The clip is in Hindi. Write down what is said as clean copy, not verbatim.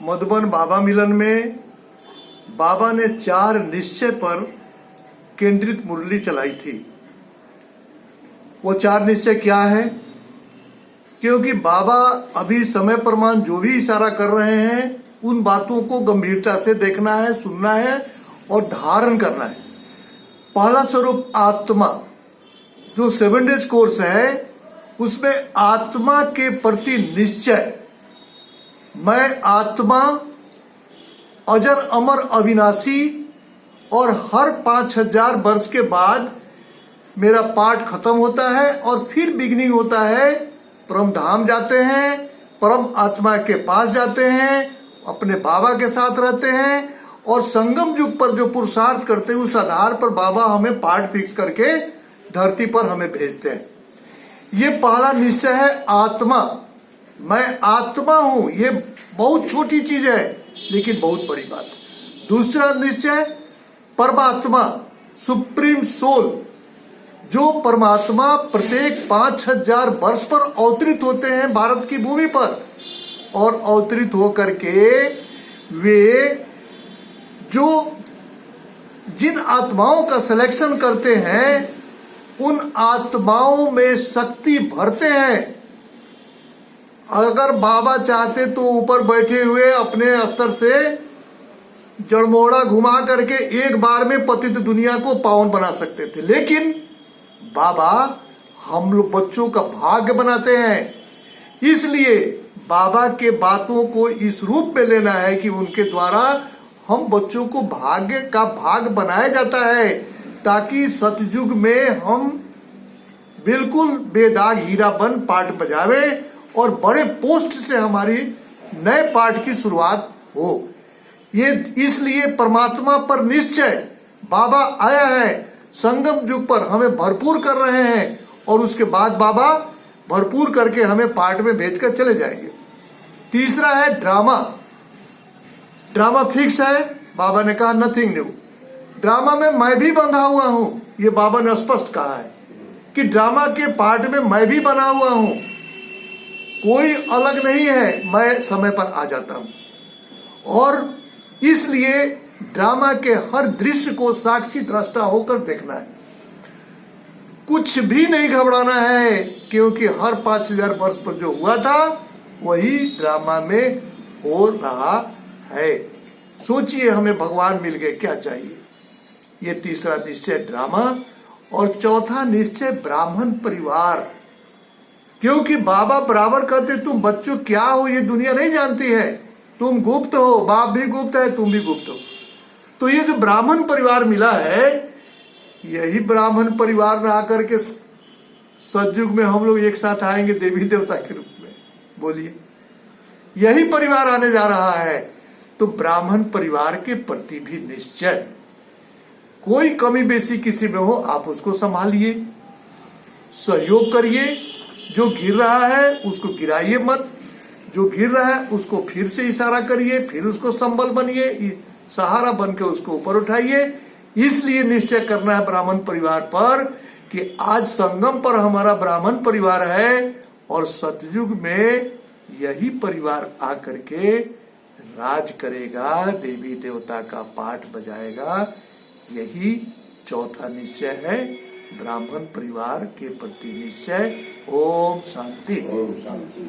मधुबन बाबा मिलन में बाबा ने 4 निश्चय पर केंद्रित मुरली चलाई थी। वो 4 निश्चय क्या है? क्योंकि बाबा अभी समय प्रमाण जो भी इशारा कर रहे हैं उन बातों को गंभीरता से देखना है, सुनना है और धारण करना है। पहला स्वरूप आत्मा, जो 7 डेज कोर्स है उसमें आत्मा के प्रति निश्चय, मैं आत्मा अजर अमर अविनाशी और हर 5000 वर्ष के बाद मेरा पाठ खत्म होता है और फिर बिगिनिंग होता है। परम धाम जाते हैं, परम आत्मा के पास जाते हैं, अपने बाबा के साथ रहते हैं और संगम युग पर जो पुरुषार्थ करते हैं उस आधार पर बाबा हमें पाठ फिक्स करके धरती पर हमें भेजते हैं। ये पहला निश्चय है आत्मा, मैं आत्मा हूं। ये बहुत छोटी चीज है लेकिन बहुत बड़ी बात। दूसरा निश्चय परमात्मा, सुप्रीम सोल, जो परमात्मा प्रत्येक 5000 वर्ष पर अवतरित होते हैं भारत की भूमि पर और अवतरित होकर के वे जो जिन आत्माओं का सिलेक्शन करते हैं उन आत्माओं में शक्ति भरते हैं। अगर बाबा चाहते तो ऊपर बैठे हुए अपने स्तर से जड़मोड़ा घुमा करके एक बार में पतित दुनिया को पावन बना सकते थे, लेकिन बाबा हम लोग बच्चों का भाग्य बनाते हैं। इसलिए बाबा के बातों को इस रूप में लेना है कि उनके द्वारा हम बच्चों को भाग्य का भाग बनाया जाता है, ताकि सतयुग में हम बिल्कुल बेदाग हीरा बन पाठ बजावे और बड़े पोस्ट से हमारी नए पाठ की शुरुआत हो। ये इसलिए परमात्मा पर निश्चय, बाबा आया है संगम युग पर हमें भरपूर कर रहे हैं और उसके बाद बाबा भरपूर करके हमें पाठ में भेजकर चले जाएंगे। तीसरा है ड्रामा। ड्रामा फिक्स है, बाबा ने कहा नथिंग न्यू। ड्रामा में मैं भी बंधा हुआ हूं, ये बाबा ने स्पष्ट कहा है कि ड्रामा के पार्ट में मैं भी बना हुआ हूं, कोई अलग नहीं है, मैं समय पर आ जाता हूं। और इसलिए ड्रामा के हर दृश्य को साक्षी दृष्टा होकर देखना है, कुछ भी नहीं घबराना है, क्योंकि हर 5000 वर्ष पर जो हुआ था वही ड्रामा में हो रहा है। सोचिए हमें भगवान मिल गए, क्या चाहिए। ये तीसरा निश्चय ड्रामा। और चौथा निश्चय ब्राह्मण परिवार, क्योंकि बाबा बराबर कहते तुम बच्चों क्या हो ये दुनिया नहीं जानती है, तुम गुप्त हो, बाप भी गुप्त है, तुम भी गुप्त हो। तो ये जो ब्राह्मण परिवार मिला है, यही ब्राह्मण परिवार में आकर के सतयुग में हम लोग एक साथ आएंगे देवी देवता के रूप में। बोलिए, यही परिवार आने जा रहा है। तो ब्राह्मण परिवार के प्रति भी निश्चय, कोई कमी बेसी किसी में हो आप उसको संभालिए, सहयोग करिए। जो गिर रहा है उसको गिराइए मत, जो गिर रहा है उसको फिर से इशारा करिए, फिर उसको संबल बनिए, सहारा बन के उसको ऊपर उठाइए। इसलिए निश्चय करना है ब्राह्मण परिवार पर कि आज संगम पर हमारा ब्राह्मण परिवार है और सतयुग में यही परिवार आकर के राज करेगा, देवी देवता का पाठ बजाएगा। यही चौथा निश्चय है, ब्राह्मण परिवार के प्रति निश्चय। ओम शांति। ओम शांति।